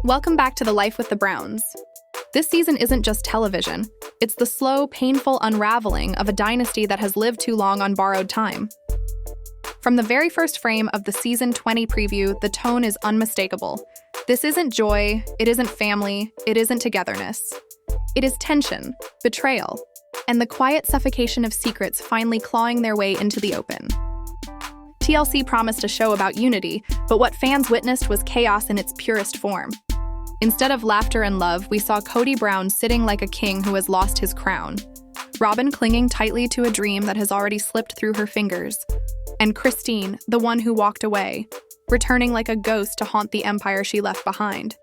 Welcome back to The Life with the Browns. This season isn't just television. It's the slow, painful unraveling of a dynasty that has lived too long on borrowed time. From the very first frame of the Season 20 preview, the tone is unmistakable. This isn't joy, it isn't family, it isn't togetherness. It is tension, betrayal, and the quiet suffocation of secrets finally clawing their way into the open. TLC promised a show about unity, but what fans witnessed was chaos in its purest form. Instead of laughter and love, we saw Cody Brown sitting like a king who has lost his crown, Robin clinging tightly to a dream that has already slipped through her fingers, and Christine, the one who walked away, returning like a ghost to haunt the empire she left behind.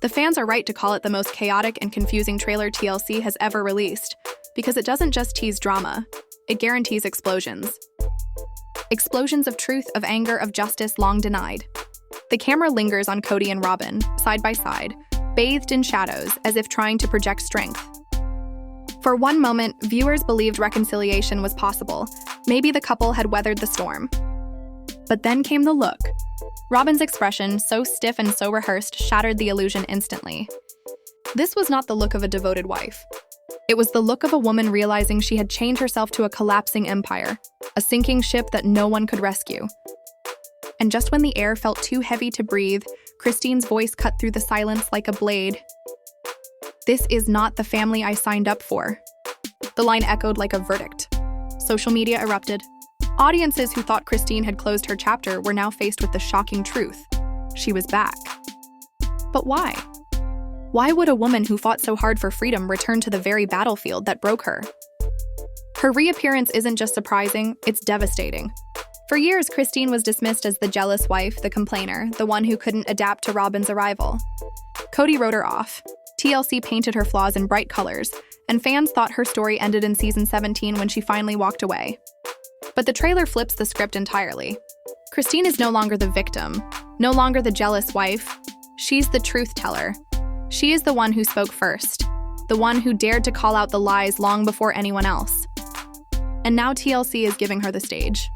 The fans are right to call it the most chaotic and confusing trailer TLC has ever released, because it doesn't just tease drama, it guarantees explosions. Explosions of truth, of anger, of justice long denied. The camera lingers on Cody and Robin, side by side, bathed in shadows as if trying to project strength. For one moment, viewers believed reconciliation was possible. Maybe the couple had weathered the storm. But then came the look. Robin's expression, so stiff and so rehearsed, shattered the illusion instantly. This was not the look of a devoted wife. It was the look of a woman realizing she had chained herself to a collapsing empire, a sinking ship that no one could rescue. And just when the air felt too heavy to breathe, Christine's voice cut through the silence like a blade. "This is not the family I signed up for." The line echoed like a verdict. Social media erupted. Audiences who thought Christine had closed her chapter were now faced with the shocking truth. She was back. But why? Why would a woman who fought so hard for freedom return to the very battlefield that broke her? Her reappearance isn't just surprising, it's devastating. For years, Christine was dismissed as the jealous wife, the complainer, the one who couldn't adapt to Robin's arrival. Cody wrote her off. TLC painted her flaws in bright colors, and fans thought her story ended in Season 17 when she finally walked away. But the trailer flips the script entirely. Christine is no longer the victim, no longer the jealous wife. She's the truth teller. She is the one who spoke first, the one who dared to call out the lies long before anyone else. And now TLC is giving her the stage.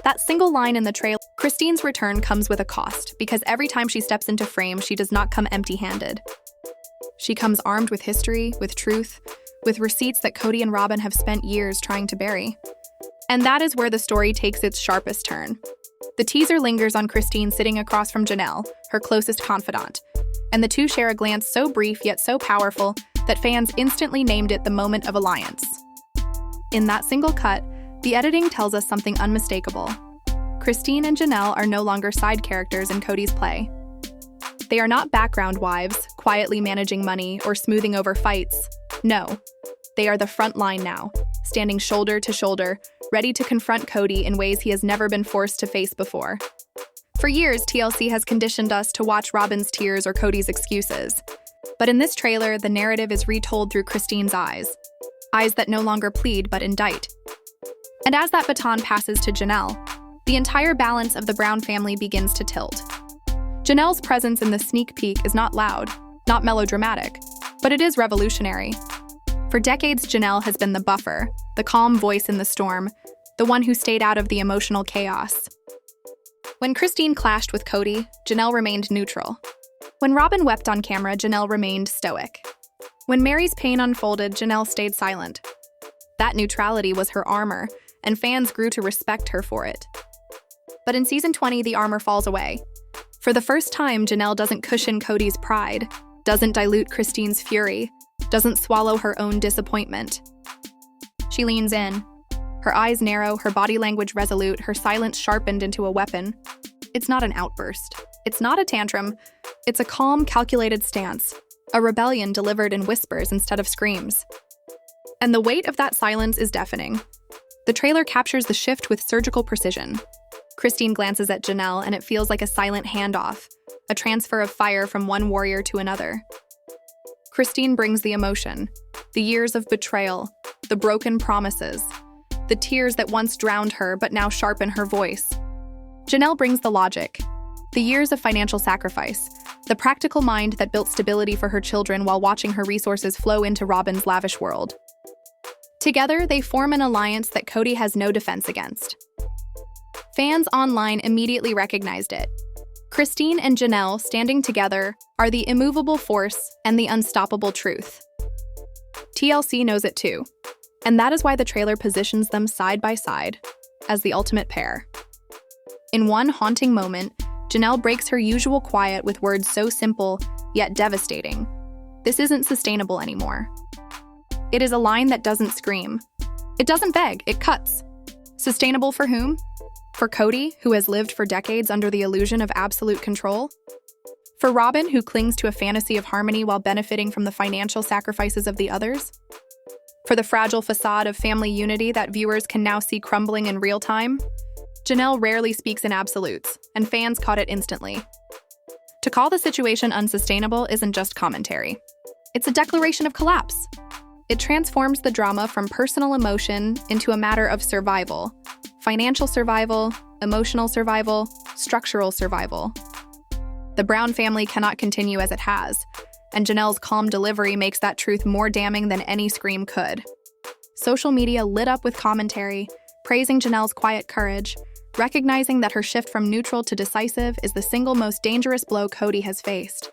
That single line in the trailer, Christine's return comes with a cost, because every time she steps into frame, she does not come empty-handed. She comes armed with history, with truth, with receipts that Cody and Robin have spent years trying to bury. And that is where the story takes its sharpest turn. The teaser lingers on Christine sitting across from Janelle, her closest confidant, and the two share a glance so brief yet so powerful that fans instantly named it the moment of alliance. In that single cut, the editing tells us something unmistakable. Christine and Janelle are no longer side characters in Cody's play. They are not background wives, quietly managing money or smoothing over fights. No, they are the front line now, standing shoulder to shoulder, ready to confront Cody in ways he has never been forced to face before. For years, TLC has conditioned us to watch Robin's tears or Cody's excuses. But in this trailer, the narrative is retold through Christine's eyes that no longer plead but indict. And as that baton passes to Janelle, the entire balance of the Brown family begins to tilt. Janelle's presence in the sneak peek is not loud, not melodramatic, but it is revolutionary. For decades, Janelle has been the buffer, the calm voice in the storm, the one who stayed out of the emotional chaos. When Christine clashed with Cody, Janelle remained neutral. When Robin wept on camera, Janelle remained stoic. When Mary's pain unfolded, Janelle stayed silent. That neutrality was her armor, and fans grew to respect her for it. But in Season 20, the armor falls away. For the first time, Janelle doesn't cushion Cody's pride, doesn't dilute Christine's fury, doesn't swallow her own disappointment. She leans in. Her eyes narrow, her body language resolute, her silence sharpened into a weapon. It's not an outburst. It's not a tantrum. It's a calm, calculated stance, a rebellion delivered in whispers instead of screams. And the weight of that silence is deafening. The trailer captures the shift with surgical precision. Christine glances at Janelle, and it feels like a silent handoff, a transfer of fire from one warrior to another. Christine brings the emotion, the years of betrayal, the broken promises, the tears that once drowned her but now sharpen her voice. Janelle brings the logic, the years of financial sacrifice, the practical mind that built stability for her children while watching her resources flow into Robin's lavish world. Together, they form an alliance that Cody has no defense against. Fans online immediately recognized it. Christine and Janelle standing together are the immovable force and the unstoppable truth. TLC knows it too, and that is why the trailer positions them side by side as the ultimate pair. In one haunting moment, Janelle breaks her usual quiet with words so simple yet devastating. This isn't sustainable anymore. It is a line that doesn't scream. It doesn't beg, it cuts. Sustainable for whom? For Cody, who has lived for decades under the illusion of absolute control? For Robin, who clings to a fantasy of harmony while benefiting from the financial sacrifices of the others? For the fragile facade of family unity that viewers can now see crumbling in real time? Janelle rarely speaks in absolutes, and fans caught it instantly. To call the situation unsustainable isn't just commentary. It's a declaration of collapse. It transforms the drama from personal emotion into a matter of survival. Financial survival, emotional survival, structural survival. The Brown family cannot continue as it has, and Janelle's calm delivery makes that truth more damning than any scream could. Social media lit up with commentary, praising Janelle's quiet courage, recognizing that her shift from neutral to decisive is the single most dangerous blow Cody has faced.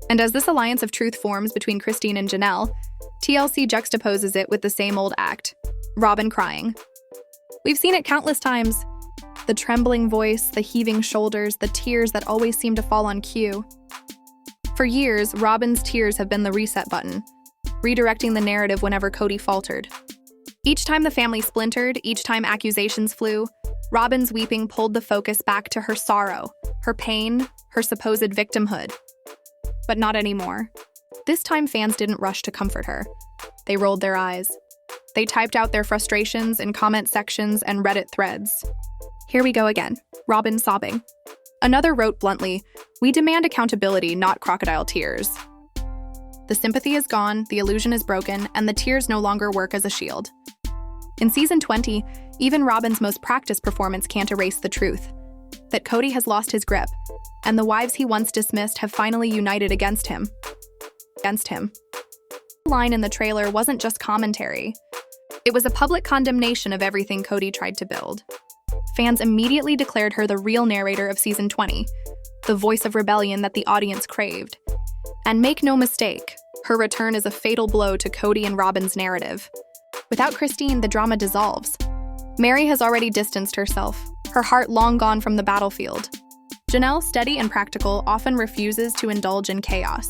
And as this alliance of truth forms between Christine and Janelle, TLC juxtaposes it with the same old act, Robin crying. We've seen it countless times. The trembling voice, the heaving shoulders, the tears that always seem to fall on cue. For years, Robin's tears have been the reset button, redirecting the narrative whenever Cody faltered. Each time the family splintered, each time accusations flew, Robin's weeping pulled the focus back to her sorrow, her pain, her supposed victimhood. But not anymore. This time fans didn't rush to comfort her. They rolled their eyes. They typed out their frustrations in comment sections and Reddit threads. Here we go again, Robin sobbing. Another wrote bluntly, "We demand accountability, not crocodile tears." The sympathy is gone, the illusion is broken, and the tears no longer work as a shield. In season 20, even Robin's most practiced performance can't erase the truth. That Cody has lost his grip, and the wives he once dismissed have finally united against him. The line in the trailer wasn't just commentary. It was a public condemnation of everything Cody tried to build. Fans immediately declared her the real narrator of season 20, the voice of rebellion that the audience craved. And make no mistake, her return is a fatal blow to Cody and Robin's narrative. Without Christine, the drama dissolves. Mary has already distanced herself, her heart long gone from the battlefield. Janelle, steady and practical, often refuses to indulge in chaos.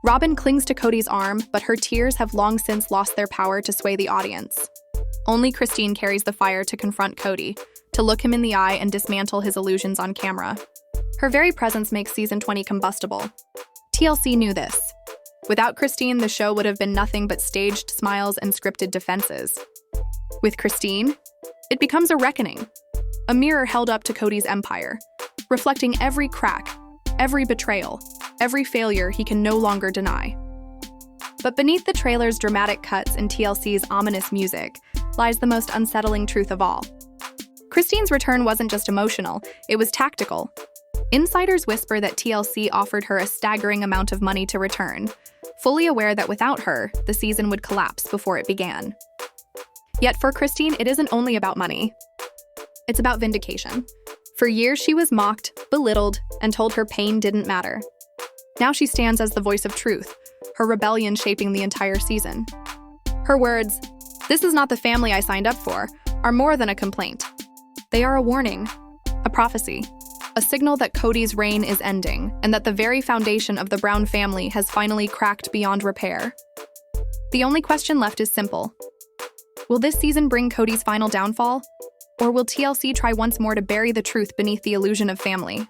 Robin clings to Cody's arm, but her tears have long since lost their power to sway the audience. Only Christine carries the fire to confront Cody, to look him in the eye and dismantle his illusions on camera. Her very presence makes season 20 combustible. TLC knew this. Without Christine, the show would have been nothing but staged smiles and scripted defenses. With Christine, it becomes a reckoning, a mirror held up to Cody's empire, reflecting every crack, every betrayal, every failure he can no longer deny. But beneath the trailer's dramatic cuts and TLC's ominous music lies the most unsettling truth of all. Christine's return wasn't just emotional, it was tactical. Insiders whisper that TLC offered her a staggering amount of money to return, fully aware that without her, the season would collapse before it began. Yet for Christine, it isn't only about money. It's about vindication. For years, she was mocked, belittled, and told her pain didn't matter. Now she stands as the voice of truth, her rebellion shaping the entire season. Her words, "This is not the family I signed up for," are more than a complaint. They are a warning, a prophecy, a signal that Cody's reign is ending, and that the very foundation of the Brown family has finally cracked beyond repair. The only question left is simple. Will this season bring Cody's final downfall? Or will TLC try once more to bury the truth beneath the illusion of family?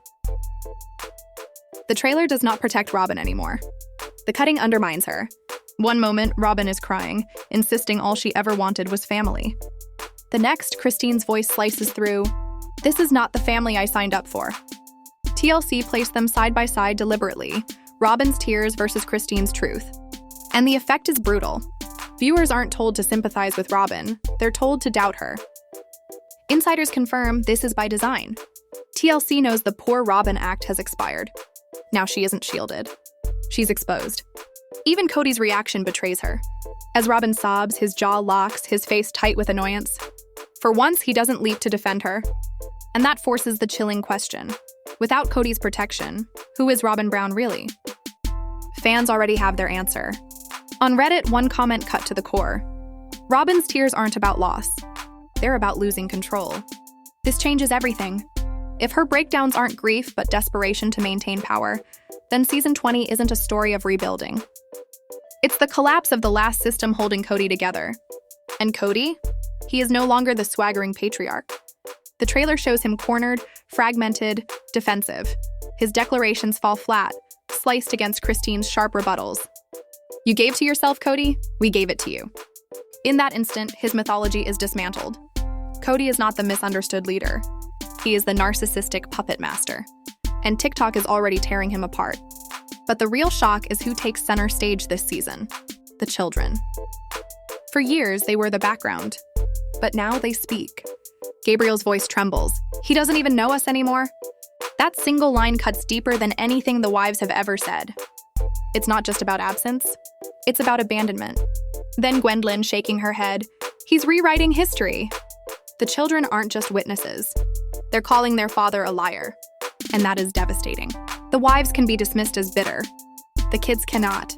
The trailer does not protect Robin anymore. The cutting undermines her. One moment, Robin is crying, insisting all she ever wanted was family. The next, Christine's voice slices through, "This is not the family I signed up for." TLC placed them side by side deliberately, Robin's tears versus Christine's truth. And the effect is brutal. Viewers aren't told to sympathize with Robin, they're told to doubt her. Insiders confirm this is by design. TLC knows the poor Robin act has expired. Now she isn't shielded. She's exposed. Even Cody's reaction betrays her. As Robin sobs, his jaw locks, his face tight with annoyance. For once, he doesn't leap to defend her. And that forces the chilling question. Without Cody's protection, who is Robin Brown really? Fans already have their answer. On Reddit, one comment cut to the core. Robin's tears aren't about loss. They're about losing control. This changes everything. If her breakdowns aren't grief but desperation to maintain power, then season 20 isn't a story of rebuilding. It's the collapse of the last system holding Cody together. And Cody? He is no longer the swaggering patriarch. The trailer shows him cornered, fragmented, defensive. His declarations fall flat, sliced against Christine's sharp rebuttals. You gave to yourself, Cody? We gave it to you. In that instant, his mythology is dismantled. Cody is not the misunderstood leader. He is the narcissistic puppet master. And TikTok is already tearing him apart. But the real shock is who takes center stage this season: the children. For years, they were the background. But now they speak. Gabriel's voice trembles. He doesn't even know us anymore. That single line cuts deeper than anything the wives have ever said. It's not just about absence. It's about abandonment. Then Gwendolyn shaking her head. He's rewriting history. The children aren't just witnesses. They're calling their father a liar. And that is devastating. The wives can be dismissed as bitter. The kids cannot.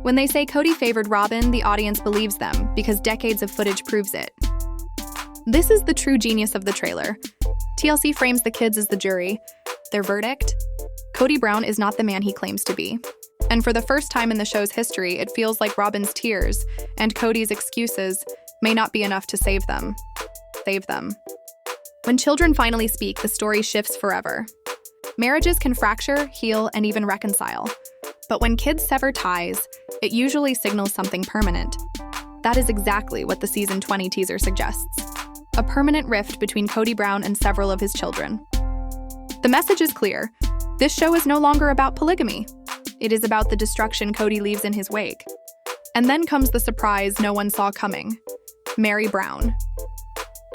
When they say Cody favored Robin, the audience believes them because decades of footage proves it. This is the true genius of the trailer. TLC frames the kids as the jury. Their verdict? Cody Brown is not the man he claims to be. And for the first time in the show's history, it feels like Robin's tears and Cody's excuses may not be enough to save them. Save them. When children finally speak, the story shifts forever. Marriages can fracture, heal, and even reconcile. But when kids sever ties, it usually signals something permanent. That is exactly what the season 20 teaser suggests. A permanent rift between Cody Brown and several of his children. The message is clear. This show is no longer about polygamy. It is about the destruction Cody leaves in his wake. And then comes the surprise no one saw coming: Mary Brown.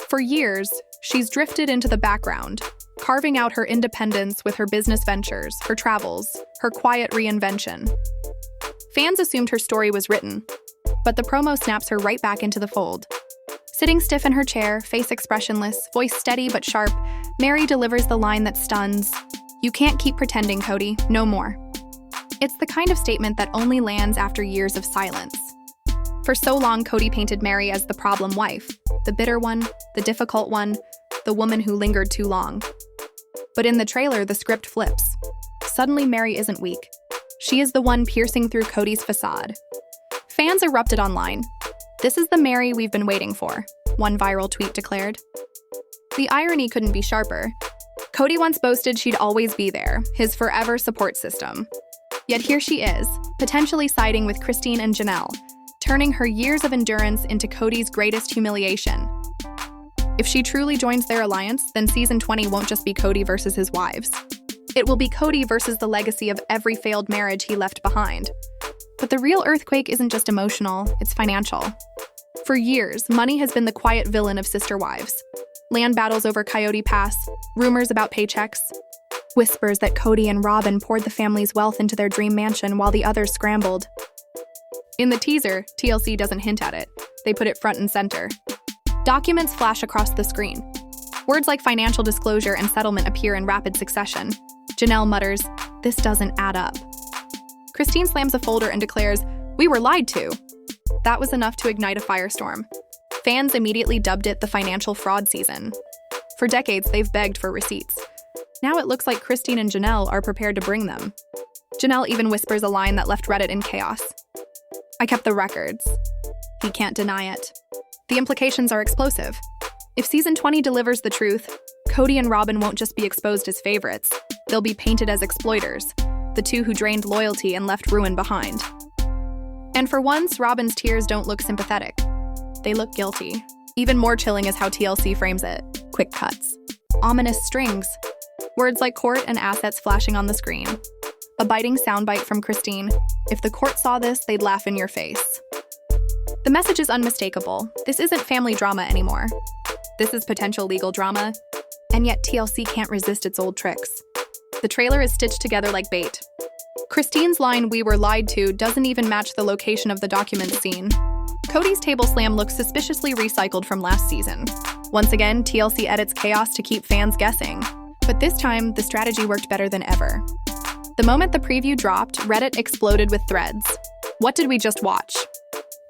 For years, she's drifted into the background, carving out her independence with her business ventures, her travels, her quiet reinvention. Fans assumed her story was written, but the promo snaps her right back into the fold. Sitting stiff in her chair, face expressionless, voice steady but sharp, Mary delivers the line that stuns: "You can't keep pretending, Cody, no more." It's the kind of statement that only lands after years of silence. For so long, Cody painted Mary as the problem wife, the bitter one, the difficult one, the woman who lingered too long. But in the trailer, the script flips. Suddenly, Mary isn't weak. She is the one piercing through Cody's facade. Fans erupted online. "This is the Mary we've been waiting for," one viral tweet declared. The irony couldn't be sharper. Cody once boasted she'd always be there, his forever support system. Yet here she is, potentially siding with Christine and Janelle, turning her years of endurance into Cody's greatest humiliation. If she truly joins their alliance, then season 20 won't just be Cody versus his wives. It will be Cody versus the legacy of every failed marriage he left behind. But the real earthquake isn't just emotional, it's financial. For years, money has been the quiet villain of sister wives. Land battles over Coyote Pass, rumors about paychecks, whispers that Cody and Robin poured the family's wealth into their dream mansion while the others scrambled. In the teaser, TLC doesn't hint at it. They put it front and center. Documents flash across the screen. Words like financial disclosure and settlement appear in rapid succession. Janelle mutters, "This doesn't add up." Christine slams a folder and declares, "We were lied to." That was enough to ignite a firestorm. Fans immediately dubbed it the financial fraud season. For decades, they've begged for receipts. Now it looks like Christine and Janelle are prepared to bring them. Janelle even whispers a line that left Reddit in chaos. "I kept the records." He can't deny it. The implications are explosive. If season 20 delivers the truth, Cody and Robin won't just be exposed as favorites. They'll be painted as exploiters, the two who drained loyalty and left ruin behind. And for once, Robin's tears don't look sympathetic. They look guilty. Even more chilling is how TLC frames it. Quick cuts. Ominous strings. Words like court and assets flashing on the screen. A biting soundbite from Christine. "If the court saw this, they'd laugh in your face." The message is unmistakable. This isn't family drama anymore. This is potential legal drama. And yet TLC can't resist its old tricks. The trailer is stitched together like bait. Christine's line, "We were lied to," doesn't even match the location of the document scene. Cody's table slam looks suspiciously recycled from last season. Once again, TLC edits chaos to keep fans guessing. But this time, the strategy worked better than ever. The moment the preview dropped, Reddit exploded with threads. What did we just watch?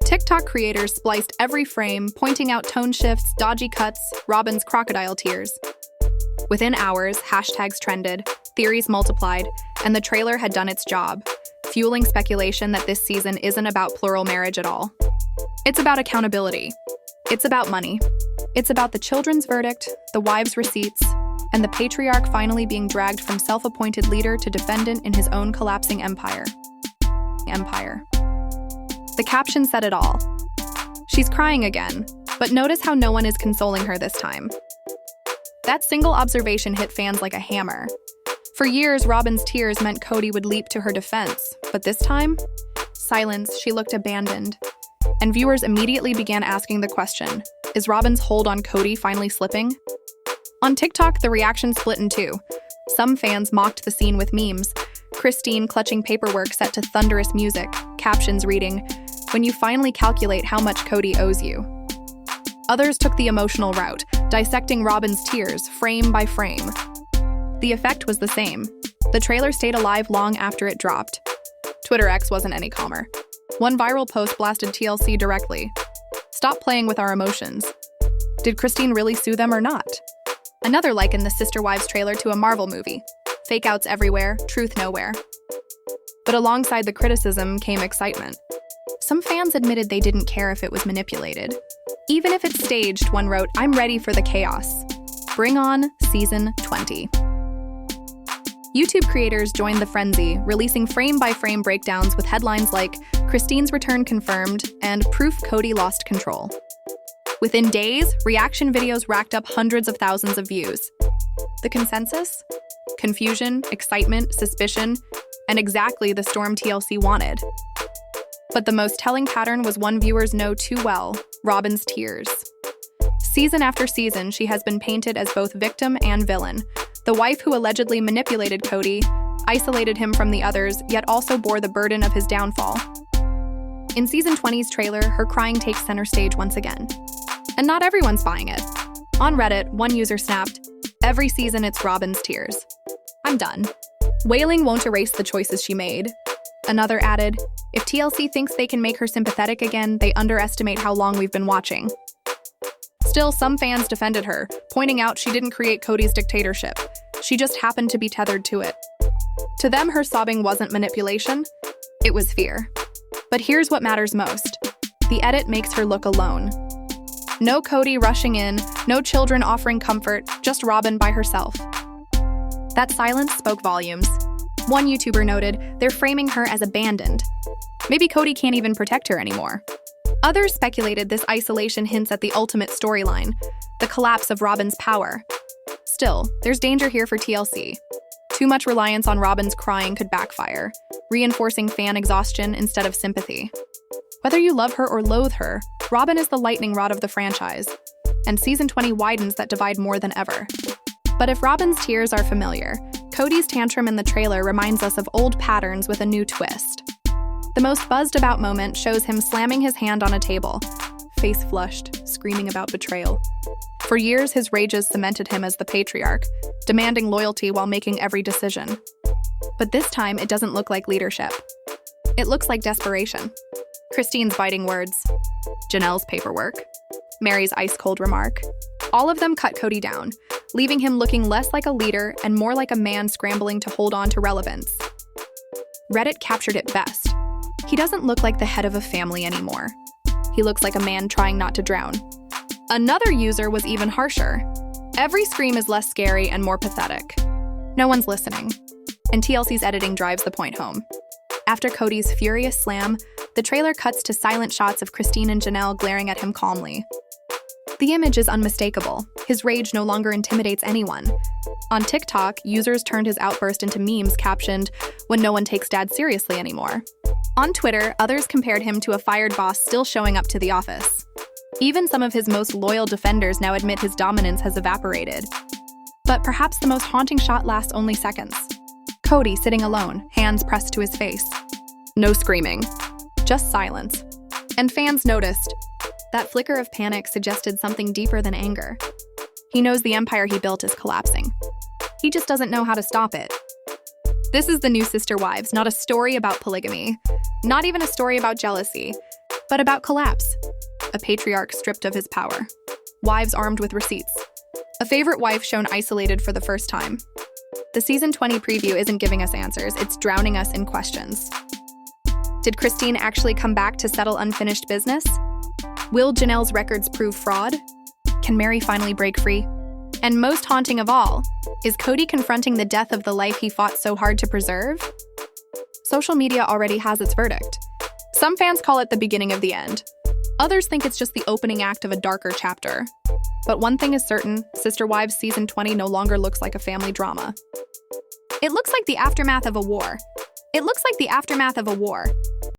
TikTok creators spliced every frame, pointing out tone shifts, dodgy cuts, Robin's crocodile tears. Within hours, hashtags trended, theories multiplied, and the trailer had done its job, fueling speculation that this season isn't about plural marriage at all. It's about accountability. It's about money. It's about the children's verdict, the wives' receipts, and the patriarch finally being dragged from self-appointed leader to defendant in his own collapsing empire. The caption said it all. She's crying again, but notice how no one is consoling her this time. That single observation hit fans like a hammer. For years, Robin's tears meant Cody would leap to her defense, but this time? Silence, she looked abandoned. And viewers immediately began asking the question, is Robin's hold on Cody finally slipping? On TikTok, the reaction split in two. Some fans mocked the scene with memes, Christine clutching paperwork set to thunderous music, captions reading, "When you finally calculate how much Cody owes you." Others took the emotional route, dissecting Robin's tears frame by frame. The effect was the same. The trailer stayed alive long after it dropped. Twitter X wasn't any calmer. One viral post blasted TLC directly. "Stop playing with our emotions. Did Christine really sue them or not?" Another likened the Sister Wives trailer to a Marvel movie. Fake outs everywhere, truth nowhere. But alongside the criticism came excitement. Some fans admitted they didn't care if it was manipulated. Even if it's staged, one wrote, "I'm ready for the chaos. Bring on Season 20. YouTube creators joined the frenzy, releasing frame-by-frame breakdowns with headlines like, "Christine's return confirmed," and "Proof Cody lost control." Within days, reaction videos racked up hundreds of thousands of views. The consensus? Confusion, excitement, suspicion, and exactly the storm TLC wanted. But the most telling pattern was one viewers know too well, Robin's tears. Season after season, she has been painted as both victim and villain, the wife who allegedly manipulated Cody, isolated him from the others, yet also bore the burden of his downfall. In Season 20's trailer, her crying takes center stage once again. And not everyone's buying it. On Reddit, one user snapped, "Every season it's Robin's tears. I'm done. Wailing won't erase the choices she made." Another added, "If TLC thinks they can make her sympathetic again, they underestimate how long we've been watching." Still, some fans defended her, pointing out she didn't create Cody's dictatorship. She just happened to be tethered to it. To them, her sobbing wasn't manipulation, it was fear. But here's what matters most. The edit makes her look alone. No Cody rushing in, no children offering comfort, just Robin by herself. That silence spoke volumes. One YouTuber noted, "They're framing her as abandoned. Maybe Cody can't even protect her anymore." Others speculated this isolation hints at the ultimate storyline, the collapse of Robin's power. Still, there's danger here for TLC. Too much reliance on Robin's crying could backfire, reinforcing fan exhaustion instead of sympathy. Whether you love her or loathe her, Robin is the lightning rod of the franchise, and Season 20 widens that divide more than ever. But if Robin's tears are familiar, Cody's tantrum in the trailer reminds us of old patterns with a new twist. The most buzzed-about moment shows him slamming his hand on a table, face flushed, screaming about betrayal. For years, his rages cemented him as the patriarch, demanding loyalty while making every decision. But this time, it doesn't look like leadership. It looks like desperation. Christine's biting words, Janelle's paperwork, Mary's ice-cold remark. All of them cut Cody down, leaving him looking less like a leader and more like a man scrambling to hold on to relevance. Reddit captured it best. He doesn't look like the head of a family anymore. He looks like a man trying not to drown. Another user was even harsher. Every scream is less scary and more pathetic. No one's listening. And TLC's editing drives the point home. After Cody's furious slam, the trailer cuts to silent shots of Christine and Janelle glaring at him calmly. The image is unmistakable. His rage no longer intimidates anyone. On TikTok, users turned his outburst into memes captioned, "When no one takes Dad seriously anymore." On Twitter, others compared him to a fired boss still showing up to the office. Even some of his most loyal defenders now admit his dominance has evaporated. But perhaps the most haunting shot lasts only seconds. Cody sitting alone, hands pressed to his face. No screaming, just silence. And fans noticed. That flicker of panic suggested something deeper than anger. He knows the empire he built is collapsing. He just doesn't know how to stop it. This is the new Sister Wives, not a story about polygamy, not even a story about jealousy, but about collapse. A patriarch stripped of his power. Wives armed with receipts. A favorite wife shown isolated for the first time. The season 20 preview isn't giving us answers, it's drowning us in questions. Did Christine actually come back to settle unfinished business? Will Janelle's records prove fraud? Can Mary finally break free? And most haunting of all, is Cody confronting the death of the life he fought so hard to preserve? Social media already has its verdict. Some fans call it the beginning of the end. Others think it's just the opening act of a darker chapter. But one thing is certain, Sister Wives season 20 no longer looks like a family drama. It looks like the aftermath of a war.